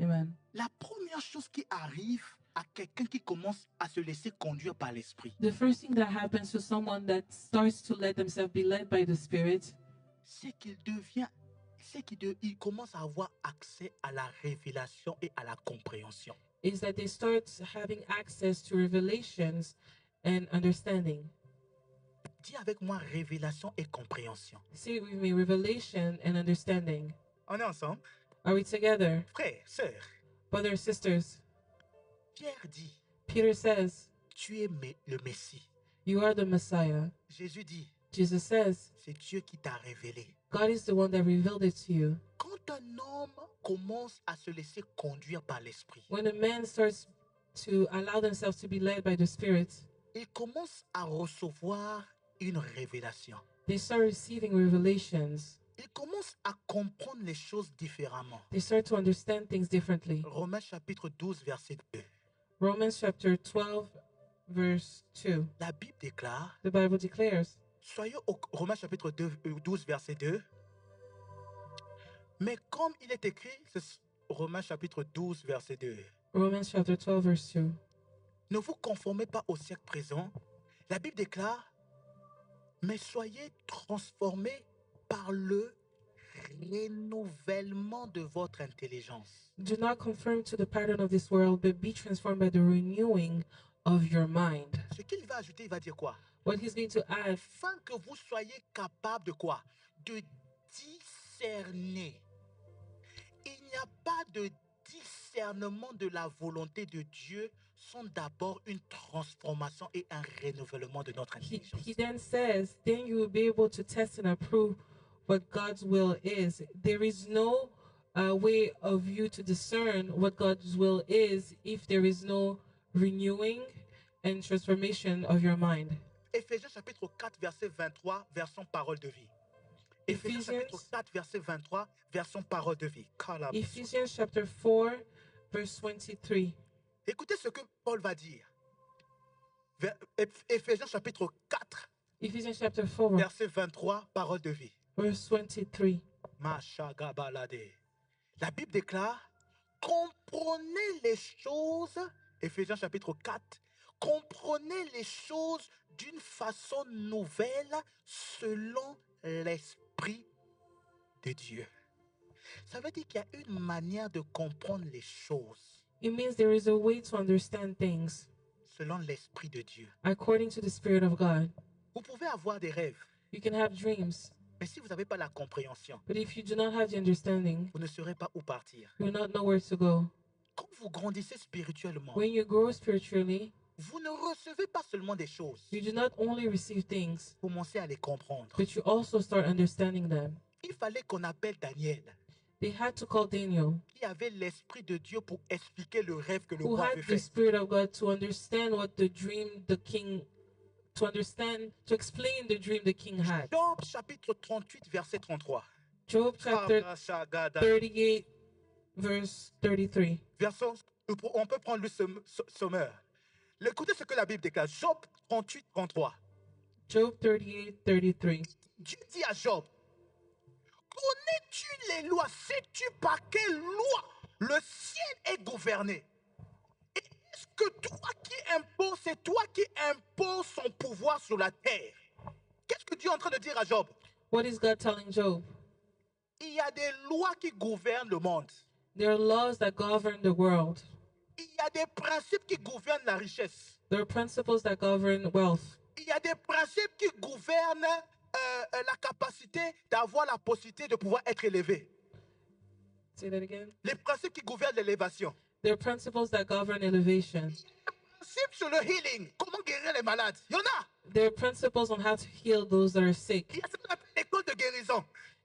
Amen. La première chose qui arrive à quelqu'un qui commence à se laisser conduire par l'esprit, The first thing that happens to someone that starts to let themselves be led by the Spirit c'est qu'il commence à avoir accès à la révélation et à la compréhension. is that they start having access to revelations and understanding. Dis avec moi révélation et compréhension. Say it with me, revelation and understanding. On est ensemble? Are we together? Frères, sœurs, Brothers, sisters, Pierre dit, Peter says, tu es le Messie. you are the Messiah. Jésus dit, Jesus says, c'est Dieu qui t'a révélé. God is the one that revealed it to you. Quand un homme commence à se laisser conduire par l'esprit, When a man starts to allow themselves to be led by the Spirit, il commence à recevoir une révélation. they start receiving revelations. Il commence à comprendre les choses différemment. They start to understand things differently. Romains chapitre 12, verset 2. Romans chapter 12, verse 2. La Bible déclare, The Bible declares, Soyez au Romains chapitre 12, verset 2. Mais comme il est écrit, c'est Romains chapitre 12, verset 2. Romans chapter 12, verse 2. Ne vous conformez pas au siècle présent. La Bible déclare, mais soyez transformés par le renouvellement de votre intelligence. Do not conform to the pattern of this world, but be transformed by the renewing of your mind. Ce qu'il va ajouter, il va dire quoi? What he's going to add, Afin que vous soyez capables de quoi? De discerner. Il n'y a pas de discernement de la volonté de Dieu sans d'abord une transformation et un renouvellement de notre intelligence. he then says, then you will be able to test and approve what God's will is. There is no way of you to discern what God's will is if there is no renewing and transformation of your mind. Éphésiens chapitre 4, verset 23, version parole de vie. Éphésiens chapitre 4, verset 23, version parole de vie. Ephesians chapter 4, verse 23. Écoutez ce que Paul va dire. Éphésiens chapitre 4, Ephesians chapter 4, verset 23, parole de vie. verse 23. Mashagabalade. La Bible déclare, comprenez les choses, Éphésiens chapitre 4, comprenez les choses d'une façon nouvelle selon l'Esprit de Dieu. Ça veut dire qu'il y a une manière de comprendre les choses It means there is a way to understand things selon l'Esprit de Dieu. according to the Spirit of God. Vous pouvez avoir des rêves, You can have dreams, mais si vous n'avez pas la compréhension, but if you do not have the understanding, vous ne saurez pas où partir. you will not know where to go. Quand vous grandissez spirituellement, When you grow spiritually, vous ne recevez pas seulement des choses, you do not only receive things, vous commencez à les comprendre. but you also start understanding them. Il fallait qu'on appelle Daniel, They had to call Daniel, qui avait l'Esprit de Dieu pour expliquer le rêve que le who roi had avait the fait. Spirit of God to understand what the dream the king, to explain the dream the king had. Job chapitre 38, verset 33. Job chapter 38, verse 33. Version, on peut prendre le sommeur. Écoutez ce que la Bible déclare. Job 38, 33. Job 38, 33. Dieu dit à Job, connais-tu les lois? Sais-tu par quelle loi le ciel est gouverné? Et est-ce que c'est toi qui imposes son pouvoir sur la terre? Qu'est-ce que Dieu est en train de dire à Job? What is God telling Job? Il y a des lois qui gouvernent le monde. There are laws that govern the world. Il y a des principes qui gouvernent la richesse. There are principles that govern wealth. Il y a des principes qui gouvernent la capacité d'avoir la possibilité de pouvoir être élevé. Say that again. Les principes qui gouvernent l'élévation. There are principles that govern elevation. Les principes sur le healing. Comment guérir les malades? Il y en a. There are principles on how to heal those that are Il sick. y a ce qu'on appelle l'école de guérison.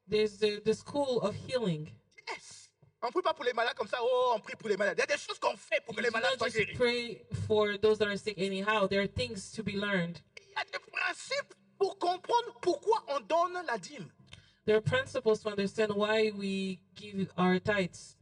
There's the school of healing. Yes. On ne prie pas pour les malades comme ça. Oh, on prie pour les malades. Il y a des choses qu'on fait pour que You les do malades not soient just guéris. pray for those that are sick anyhow. There are things to be learned. Il y a des principes pour comprendre pourquoi on donne la dîme. There are principles to understand why we give our tithes.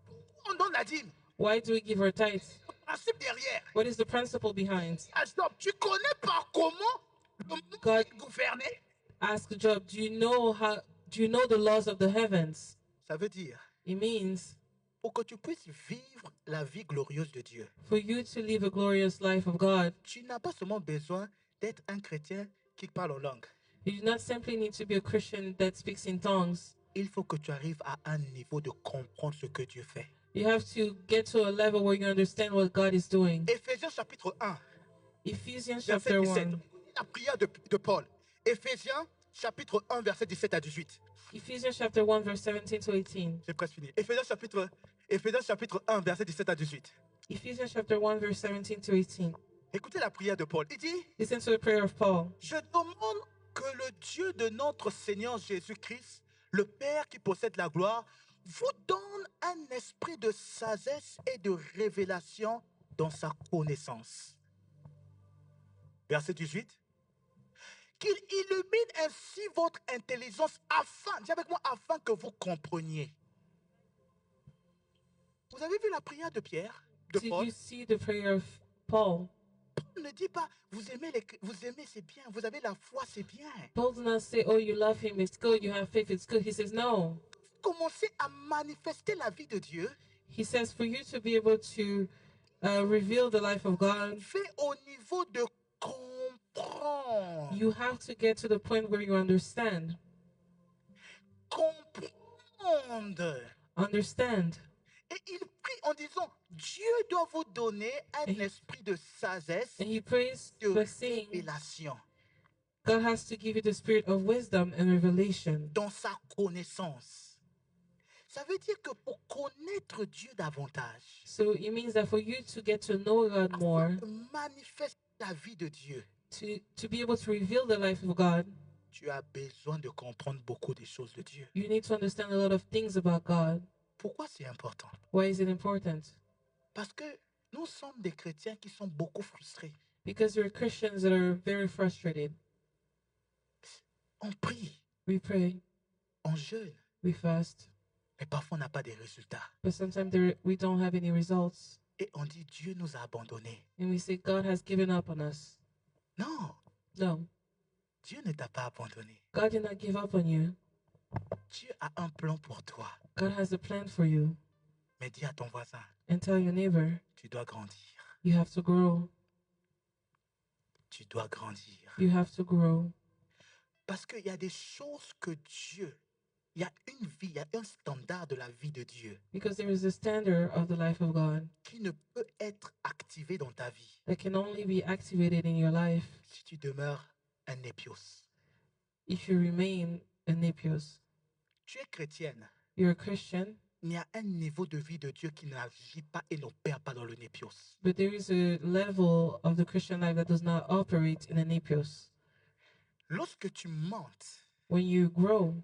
Pourquoi on donne la dîme? Why do we give our tithes? Le principe derrière. What is the principle behind? Job, tu connais par comment le monde God- est gouverné? Ask Job, do you know the laws of the heavens? Ça veut dire, It means pour que tu puisses vivre la vie glorieuse de Dieu, for you to live a glorious life of God, tu n'as pas seulement besoin d'être un chrétien qui parle en langue. you do not simply need to be a Christian that speaks in tongues. Il faut que tu arrives à un niveau de comprendre ce que Dieu fait. You have to get to a level where you understand what God is doing. Éphésiens chapitre 1, Ephesians verset chapter 17. 1. La prière de Paul. Éphésiens chapitre 1, verset 17 à 18. Ephesians chapter 1, verse 17 to 18. J'ai presque fini. Éphésiens chapitre 1, verset 17 à 18. Ephesians chapter 1, verse 17 to 18. Écoutez la prière de Paul. Il dit, Listen to the prayer of Paul. je demande que le Dieu de notre Seigneur Jésus-Christ, le Père qui possède la gloire, vous donne un esprit de sagesse et de révélation dans sa connaissance. Verset 18. Qu'il illumine ainsi votre intelligence afin, dis avec moi, afin que vous compreniez. Vous avez vu la prière de Pierre, de Did Paul? you see the prayer of Paul? Paul ne dit pas, vous aimez, c'est bien, vous avez la foi, c'est bien. Paul does not say, oh, you love him, it's good, you have faith, it's good. He says, no. Commencez à manifester la vie de Dieu. He says, for you to be able to reveal the life of God, Fait au niveau de comprendre. you have to get to the point where you understand. Comprendre. Understand. Et il prie en disant, Dieu doit vous donner un esprit de sagesse, And he prays de by saying, révélation God has to give you the spirit of wisdom and revelation. dans sa connaissance. Ça veut dire que pour connaître Dieu davantage, So it means that for you to get to know God more, de manifester la vie de Dieu, to be able to reveal the life of God, tu as besoin de comprendre beaucoup de choses de Dieu. you need to understand a lot of things about God. Pourquoi c'est important? Why is it important? Parce que nous sommes des chrétiens qui sont beaucoup frustrés. Because we're Christians that are very frustrated. On prie, We pray, on jeûne, we fast, mais parfois on n'a pas de résultats. but sometimes we don't have any results. Et on dit Dieu nous a abandonnés. And we say God has given up on us. Non, No, Dieu ne t'a pas abandonné. God did not give up on you. Dieu a un plan pour toi. God has a plan for you. Mais dis à ton voisin, And tell your neighbor, tu dois grandir. you have to grow. Tu dois grandir. You have to grow. Parce qu'il y a des choses que Dieu, il y a une vie, il y a un standard de la vie de Dieu Because there is a standard of the life of God qui ne peut être activé dans ta vie that can only be activated in your life si tu demeures un népios. if you remain a nepios. Tu es chrétienne. You're a Christian, Il y a un niveau de vie de Dieu qui n'agit pas et n'opère pas dans le népios. but there is a level of the Christian life that does not operate in a nepios. Lorsque tu montes, When you grow,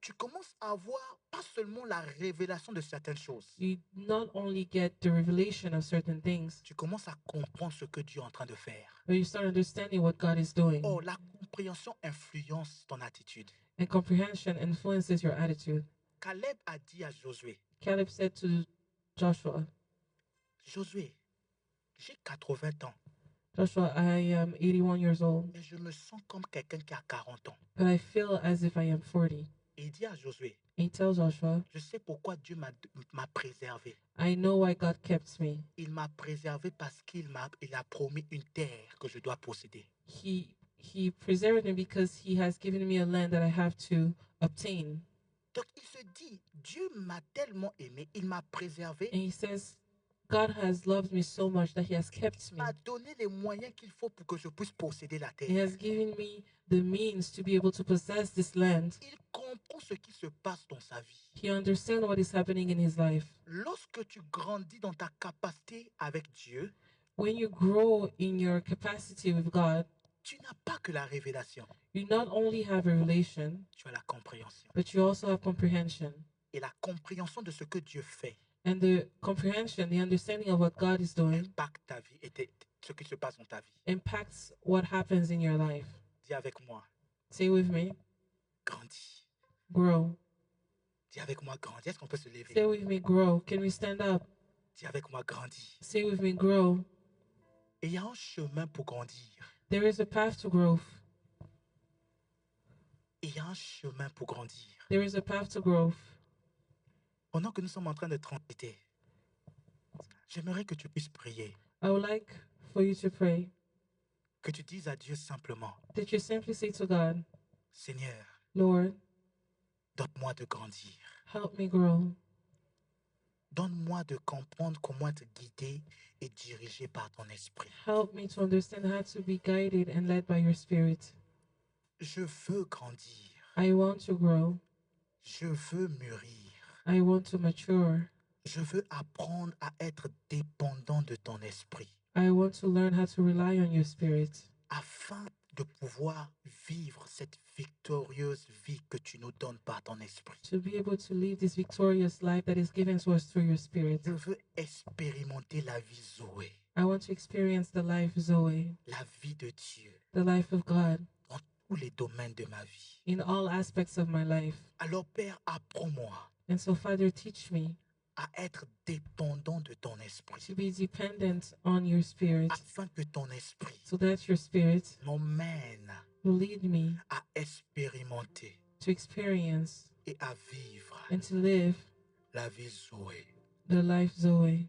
tu commences à avoir pas seulement la révélation de certaines choses. you not only get the revelation of certain things, Tu commences à comprendre ce que Dieu est en train de faire. but you start understanding what God is doing. Or, la compréhension influence ton attitude. And comprehension influences your attitude. Caleb a dit à Josué, Caleb said to Joshua, Josué, j'ai 80 ans, Joshua, I am 81 years old, mais je me sens comme quelqu'un qui a 40 ans. but I feel as if I am 40. Et il dit à Josué, And he tells Joshua, je sais pourquoi Dieu m'a préservé. I know why God kept me. Il m'a préservé parce qu'il a promis une terre que je dois posséder. He preserved me because he has given me a land that I have to obtain. Donc il se dit, Dieu m'a tellement aimé, il m'a préservé, And he says, God has loved me so much that he has kept il me. m'a donné les moyens qu'il faut pour que je puisse posséder la He terre. has given me the means to be able to possess this land. Il comprend ce qui se passe dans sa vie. He understands what is happening in his life. Lorsque tu grandis dans ta capacité avec Dieu, When you grow in your capacity with God, tu n'as pas que la révélation, you not only have revelation, tu as la compréhension. but you also have comprehension. Et la compréhension de ce que Dieu fait And the comprehension, the understanding of what God is doing, impacte ta vie et ce qui se passe dans ta vie. impacts what happens in your life. Dis avec moi, Say with me, grandis. grow. Dis avec moi, grandis. Est-ce qu'on peut se Say lever? with me, grow. Can we stand up? Dis avec moi, grandis. Say with me, grow. Et il y a un chemin pour grandir. There is a path to growth. Et il y a un chemin pour grandir. There is a path to growth. Pendant que nous sommes en train de transiter, j'aimerais que tu puisses prier. I would like for you to pray Que tu dises à Dieu simplement, that you simply say to God, Seigneur, Lord, donne-moi de grandir. help me grow. Donne-moi de comprendre comment être guidé et dirigé par ton esprit. Help me to understand how to be guided and led by your Spirit. Je veux grandir. I want to grow. Je veux mûrir. I want to mature. Je veux apprendre à être dépendant de ton esprit I want to learn how to rely on your Spirit afin de pouvoir vivre cette victorieuse vie que tu nous donnes par ton esprit. to be able to live this victorious life that is given to us through your Spirit. Je veux expérimenter la vie Zoé, I want to experience the life Zoe, la vie de Dieu the life of God, dans tous les domaines de ma vie. in all aspects of my life. Alors Père, apprends-moi And so, Father, teach me à être dépendant de ton esprit, to be dependent on your spirit, afin que ton esprit so that your spirit m'emmène will lead me à expérimenter to experience et à vivre and to live la vie Zoé. the life Zoe.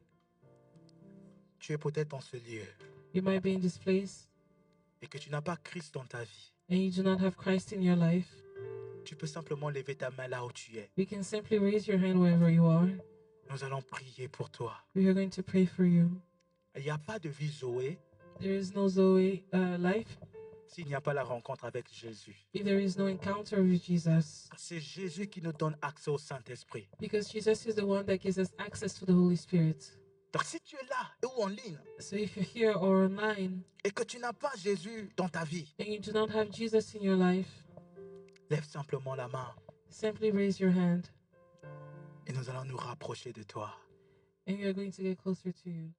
Tu es peut-être dans ce lieu You might be in this place et que tu n'as pas Christ dans ta vie. and you do not have Christ in your life. Tu peux simplement lever ta main là où tu es. You can simply raise your hand wherever you are. Nous allons prier pour toi. We are going to pray for you. Il n'y a pas de vie Zoé There is no Zoe life s'il n'y a pas la rencontre avec Jésus. if there is no encounter with Jesus. C'est Jésus qui nous donne accès au Saint-Esprit. Because Jesus is the one that gives us access to the Holy Spirit. Donc si tu es là ou en ligne So if you're here or online et que tu n'as pas Jésus dans ta vie, and you do not have Jesus in your life, lève simplement la main simply raise your hand et nous allons nous rapprocher de toi. and we are going to get closer to you.